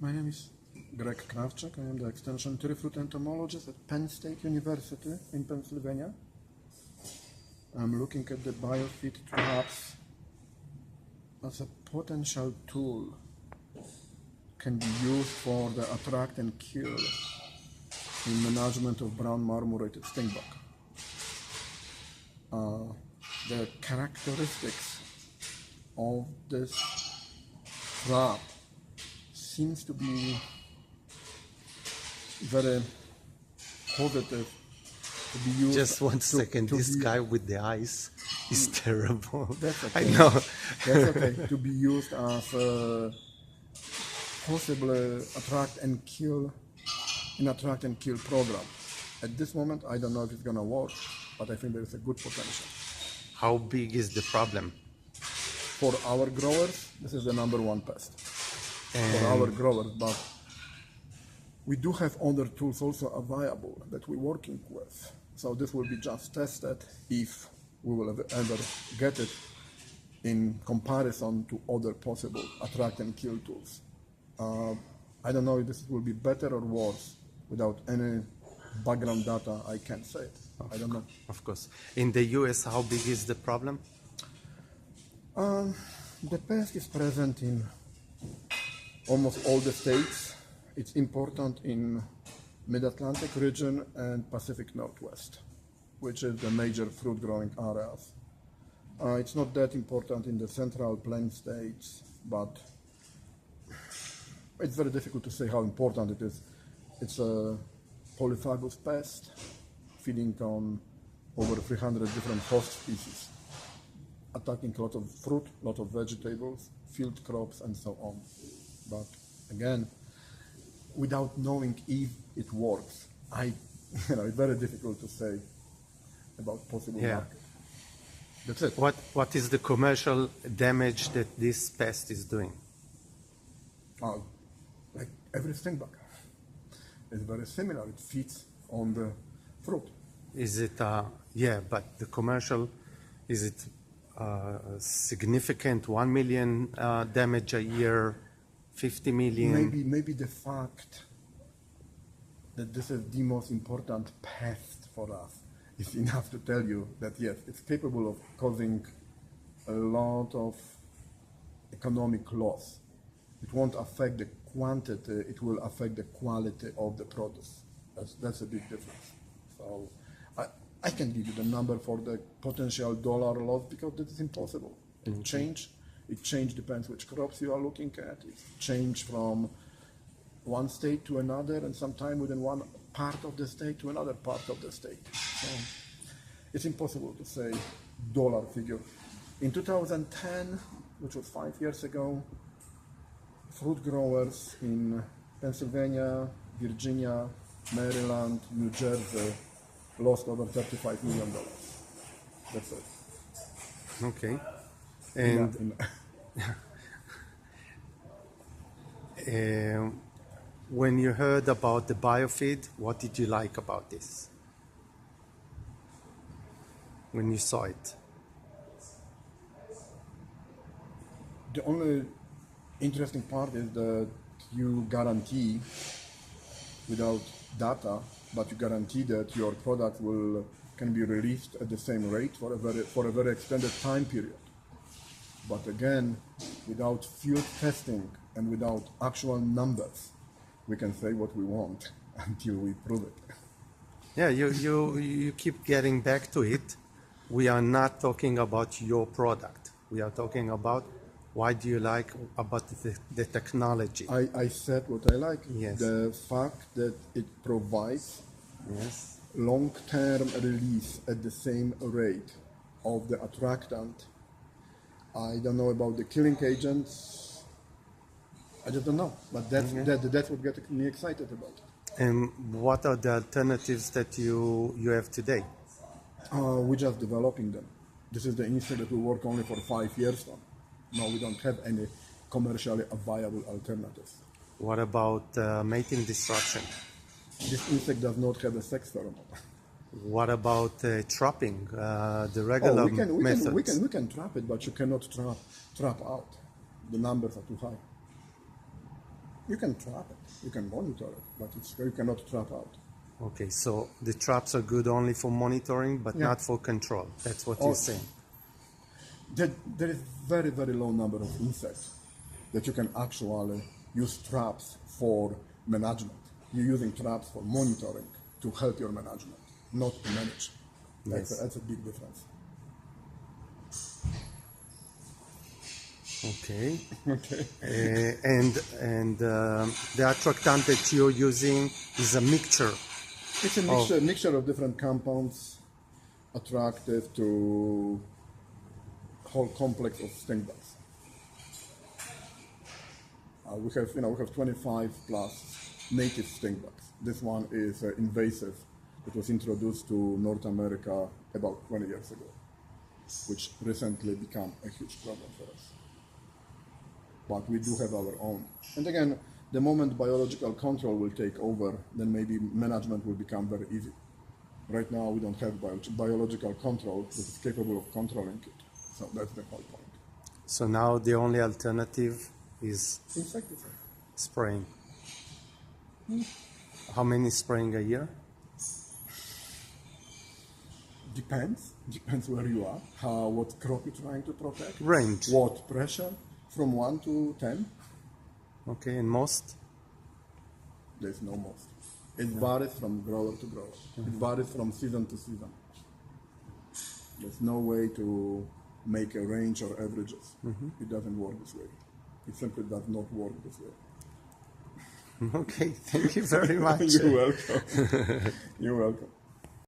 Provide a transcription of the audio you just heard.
My name is Kraeczyk. I am the extension tree fruit entomologist at Penn State University in Pennsylvania. I'm looking at the biofeed traps as a potential tool can be used for the attract and kill in management of brown marmorated stingbug. The characteristics of this trap seems to be very positive to be used. Just one second, this guy with the eyes is terrible. That's okay. I know. That's okay. To be used as a possible attract and kill program. At this moment, I don't know if it's gonna work, but I think there is a good potential. How big is the problem? For our growers, this is the number one pest. For our growers, but we do have other tools also available that we're working with. So this will be just tested if we will ever get it in comparison to other possible attract and kill tools. I don't know if this will be better or worse. Without any background data, I can't say it. I don't know. Of course. In the US, how big is the problem? The pest is present in almost all the states. It's important in Mid-Atlantic region and Pacific Northwest, which is the major fruit growing areas. It's not that important in the central plain states, but it's very difficult to say how important it is. It's a polyphagous pest, feeding on over 300 different host species, attacking a lot of fruit, a lot of vegetables, field crops, and so on. But again, without knowing if it works, it's very difficult to say about possible market. That's it. What is the commercial damage that this pest is doing? Like every stingbug. It's very similar. It feeds on the fruit. Is it, but the commercial, is it significant? 1 million damage a year, 50 million? Maybe the fact that this is the most important pest for us is enough to tell you that yes, it's capable of causing a lot of economic loss. It won't affect the quantity, it will affect the quality of the produce. That's a big difference. So I can give you the number for the potential dollar loss because that is impossible. It change depends which crops you are looking at. It change from one state to another and sometime within one part of the state to another part of the state. So it's impossible to say dollar figure. In 2010, which was 5 years ago, fruit growers in Pennsylvania, Virginia, Maryland, New Jersey lost over $35 million. That's it. Okay. And when you heard about the biofeed, what did you like about this? When you saw it? The only interesting part is that you guarantee, without data, but you guarantee that your product can be released at the same rate for a very extended time period. But again, without field testing and without actual numbers, we can say what we want until we prove it. Yeah, you keep getting back to it. We are not talking about your product. We are talking about why do you like about the technology. I said what I like. Yes. The fact that it provides long-term release at the same rate of the attractant. I don't know about the killing agents. I just don't know. But that's what gets me excited about it. And what are the alternatives that you have today? We're just developing them. This is the insect that we work only for 5 years on. No, we don't have any commercially viable alternatives. What about mating disruption? This insect does not have a sex pheromone. What about trapping? The regular methods? We can trap it, but you cannot trap out. The numbers are too high. You can trap it, you can monitor it, but you cannot trap out. Okay, so the traps are good only for monitoring, but Yeah. not for control. That's what Oh. you're saying. There is very, very low number of insects that you can actually use traps for management. You're using traps for monitoring to help your management, not to manage. Yes. That's a big difference. Okay. Okay. And the attractant that you're using is a mixture. It's a mixture of different compounds attractive to whole complex of stink bugs. We have 25 plus native stink bugs. This one is invasive. It was introduced to North America about 20 years ago, which recently became a huge problem for us. But we do have our own. And again, the moment biological control will take over, then maybe management will become very easy. Right now, we don't have biological control that is capable of controlling it. So that's the whole point. So now the only alternative is Insecticide. spraying. How many spraying a year? Depends where you are, what crop you're trying to protect. Range. What pressure, from 1 to 10. Okay, and most? There's no most. It varies from grower to grower. It varies from season to season. There's no way to make a range or averages. It doesn't work this way. It simply does not work this way. Okay, thank you very much. You're welcome. You're welcome.